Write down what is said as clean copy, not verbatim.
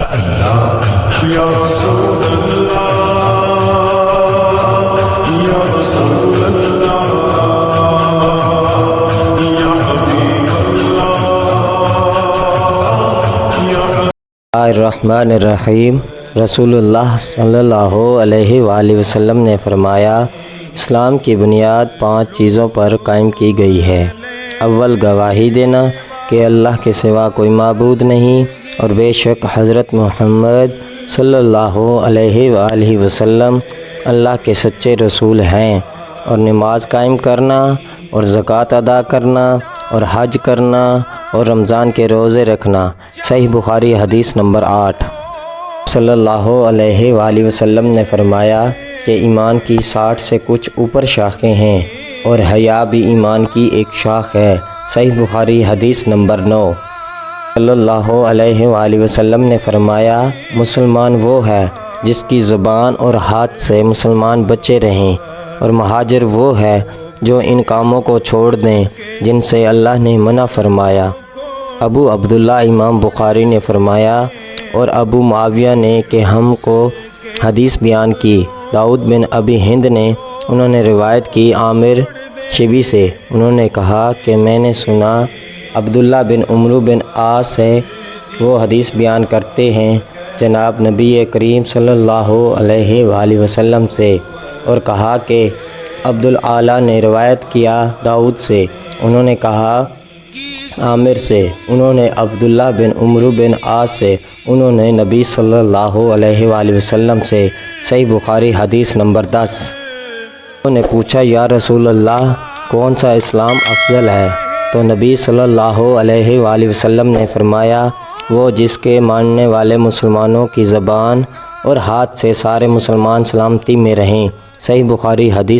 یا رسول اللہ یا رسول اللہ یا حبیب اللہ یا الرحمن الرحیم۔ رسول اللہ صلی اللہ علیہ وآلہ وسلم نے فرمایا، اسلام کی بنیاد 5 چیزوں پر قائم کی گئی ہے۔ اول، گواہی دینا کہ اللہ کے سوا کوئی معبود نہیں اور بے شک حضرت محمد صلی اللہ علیہ وآلہ وسلم اللہ کے سچے رسول ہیں، اور نماز قائم کرنا اور زکوٰۃ ادا کرنا اور حج کرنا اور رمضان کے روزے رکھنا۔ صحیح بخاری حدیث نمبر 8۔ صلی اللہ علیہ وآلہ وسلم نے فرمایا کہ ایمان کی 60 سے کچھ اوپر شاخیں ہیں اور حیا بھی ایمان کی ایک شاخ ہے۔ صحیح بخاری حدیث نمبر 9۔ صلی اللہ علیہ وآلہ وسلم نے فرمایا، مسلمان وہ ہے جس کی زبان اور ہاتھ سے مسلمان بچے رہیں، اور مہاجر وہ ہے جو ان کاموں کو چھوڑ دیں جن سے اللہ نے منع فرمایا۔ ابو عبداللہ امام بخاری نے فرمایا، اور ابو معاویہ نے کہ ہم کو حدیث بیان کی۔ داؤد بن ابی ہند نے انہوں نے روایت کی عامر شبی سے، انہوں نے کہا کہ میں نے سنا عبداللہ بن عمرو بن عاص سے، وہ حدیث بیان کرتے ہیں جناب نبی کریم صلی اللہ علیہ وآلہ وسلم سے، اور کہا کہ عبدالعالیٰ نے روایت کیا داؤد سے، انہوں نے کہا عامر سے، انہوں نے عبداللہ بن عمرو بن عاص سے، انہوں نے نبی صلی اللہ علیہ وآلہ وسلم سے۔ صحیح بخاری حدیث نمبر 10۔ انہوں نے پوچھا، یا رسول اللہ، کون سا اسلام افضل ہے؟ تو نبی صلی اللہ علیہ وآلہ وسلم نے فرمایا، وہ جس کے ماننے والے مسلمانوں کی زبان اور ہاتھ سے سارے مسلمان سلامتی میں رہیں۔ صحیح بخاری حدیث